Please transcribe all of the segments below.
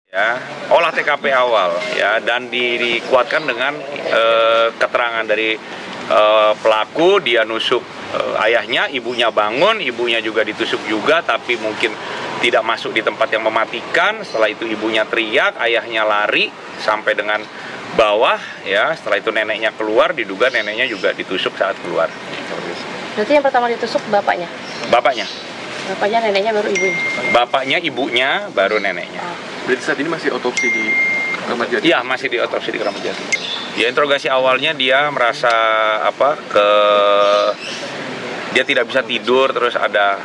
Ya, olah TKP awal ya, dan dikuatkan dengan keterangan dari pelaku. Dia nusuk ayahnya, ibunya bangun, ibunya juga ditusuk juga, tapi mungkin tidak masuk di tempat yang mematikan. Setelah itu ibunya teriak, ayahnya lari sampai dengan bawah ya. Setelah itu neneknya keluar, diduga neneknya juga ditusuk saat keluar. Berarti yang pertama ditusuk bapaknya? Bapaknya. Bapaknya, neneknya, baru ibunya? Bapaknya, ibunya, baru neneknya. Berarti saat ini masih otopsi di Kramat Jati? Iya, masih diotopsi di Kramat Jati. Ya, interogasi awalnya dia merasa dia tidak bisa tidur, terus ada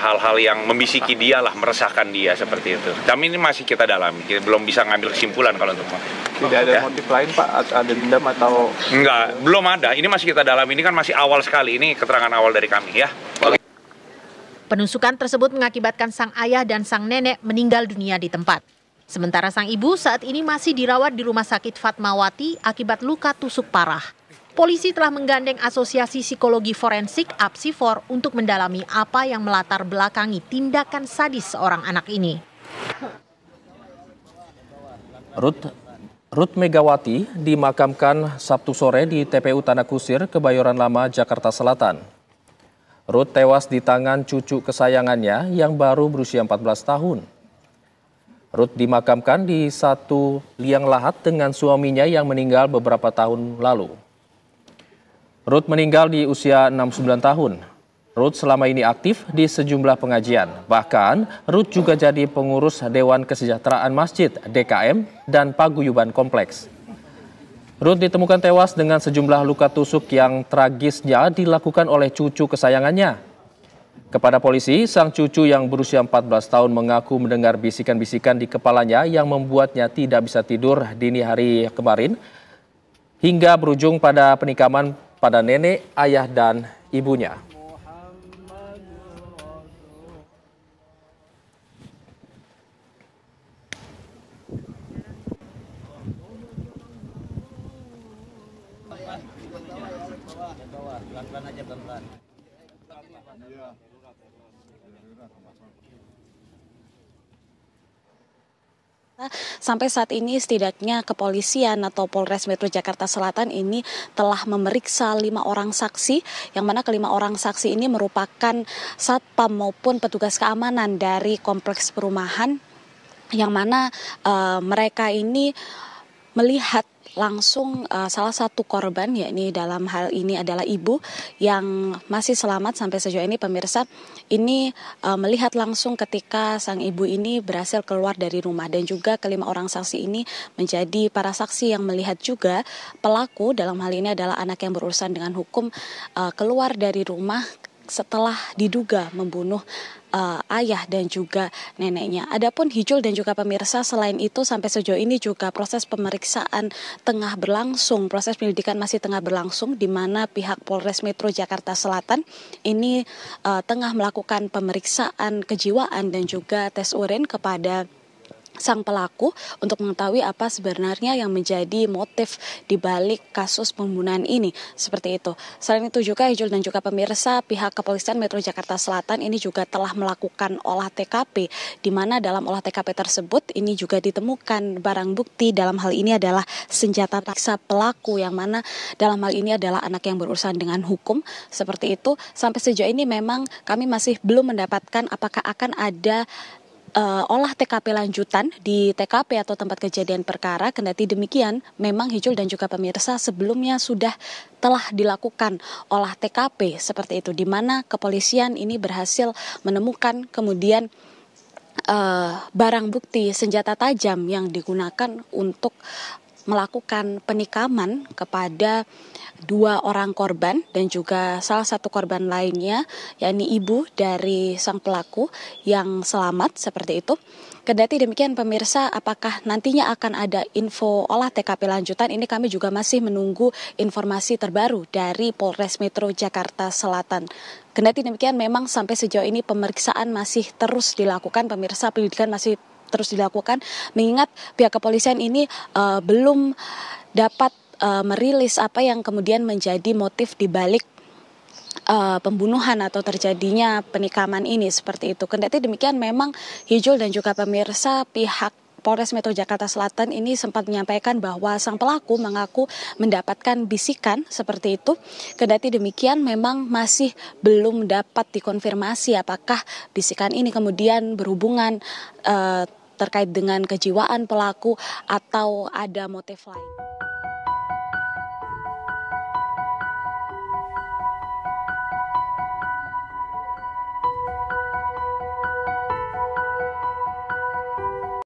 hal-hal yang membisiki dia lah, meresahkan dia seperti itu. Kami ini masih kita dalami, kita belum bisa ngambil kesimpulan kalau untuk tidak ada motif lain Pak, ada dendam atau? Enggak, belum ada. Ini masih kita dalami, ini kan masih awal sekali. Ini keterangan awal dari kami ya. Penusukan tersebut mengakibatkan sang ayah dan sang nenek meninggal dunia di tempat. Sementara sang ibu saat ini masih dirawat di Rumah Sakit Fatmawati akibat luka tusuk parah. Polisi telah menggandeng Asosiasi Psikologi Forensik (Apsifor) untuk mendalami apa yang melatar belakangi tindakan sadis seorang anak ini. Ruth Megawati dimakamkan Sabtu sore di TPU Tanah Kusir, Kebayoran Lama, Jakarta Selatan. Ruth tewas di tangan cucu kesayangannya yang baru berusia 14 tahun. Ruth dimakamkan di satu liang lahat dengan suaminya yang meninggal beberapa tahun lalu. Ruth meninggal di usia 69 tahun. Ruth selama ini aktif di sejumlah pengajian. Bahkan, Ruth juga jadi pengurus Dewan Kesejahteraan Masjid (DKM) dan paguyuban kompleks. Ruth ditemukan tewas dengan sejumlah luka tusuk yang tragisnya dilakukan oleh cucu kesayangannya. Kepada polisi, sang cucu yang berusia 14 tahun mengaku mendengar bisikan-bisikan di kepalanya yang membuatnya tidak bisa tidur dini hari kemarin, hingga berujung pada penikaman pada nenek, ayah, dan ibunya. Sampai saat ini setidaknya kepolisian atau Polres Metro Jakarta Selatan ini telah memeriksa 5 orang saksi, yang mana kelima orang saksi ini merupakan satpam maupun petugas keamanan dari kompleks perumahan, yang mana mereka ini melihat langsung salah satu korban, yakni dalam hal ini adalah ibu yang masih selamat sampai sejauh ini. Pemirsa ini melihat langsung ketika sang ibu ini berhasil keluar dari rumah, dan juga kelima orang saksi ini menjadi para saksi yang melihat juga pelaku, dalam hal ini adalah anak yang berurusan dengan hukum, keluar dari rumah setelah diduga membunuh ayah dan juga neneknya. Adapun Hijul dan juga pemirsa, selain itu sampai sejauh ini juga proses pemeriksaan tengah berlangsung, proses penyelidikan masih tengah berlangsung, di mana pihak Polres Metro Jakarta Selatan ini tengah melakukan pemeriksaan kejiwaan dan juga tes urin kepada sang pelaku untuk mengetahui apa sebenarnya yang menjadi motif di balik kasus pembunuhan ini, seperti itu. Selain itu juga Ijul dan juga pemirsa, pihak Kepolisian Metro Jakarta Selatan ini juga telah melakukan olah TKP, di mana dalam olah TKP tersebut ini juga ditemukan barang bukti, dalam hal ini adalah senjata paksa pelaku, yang mana dalam hal ini adalah anak yang berurusan dengan hukum, seperti itu. Sampai sejauh ini memang kami masih belum mendapatkan apakah akan ada olah TKP lanjutan di TKP atau tempat kejadian perkara. Kendati demikian, memang Hijul dan juga pemirsa sebelumnya sudah telah dilakukan olah TKP seperti itu, di mana kepolisian ini berhasil menemukan kemudian barang bukti senjata tajam yang digunakan untuk melakukan penikaman kepada 2 orang korban dan juga salah satu korban lainnya, yakni ibu dari sang pelaku yang selamat, seperti itu. Kendati demikian pemirsa, apakah nantinya akan ada info olah TKP lanjutan, ini kami juga masih menunggu informasi terbaru dari Polres Metro Jakarta Selatan. Kendati demikian memang sampai sejauh ini pemeriksaan masih terus dilakukan, pemirsa, penyelidikan masih terus dilakukan, mengingat pihak kepolisian ini belum dapat merilis apa yang kemudian menjadi motif di balik pembunuhan atau terjadinya penikaman ini seperti itu. Kendati demikian memang Hijul dan juga pemirsa, pihak Polres Metro Jakarta Selatan ini sempat menyampaikan bahwa sang pelaku mengaku mendapatkan bisikan seperti itu. Kendati demikian memang masih belum dapat dikonfirmasi apakah bisikan ini kemudian berhubungan terkait dengan kejiwaan pelaku atau ada motif lain.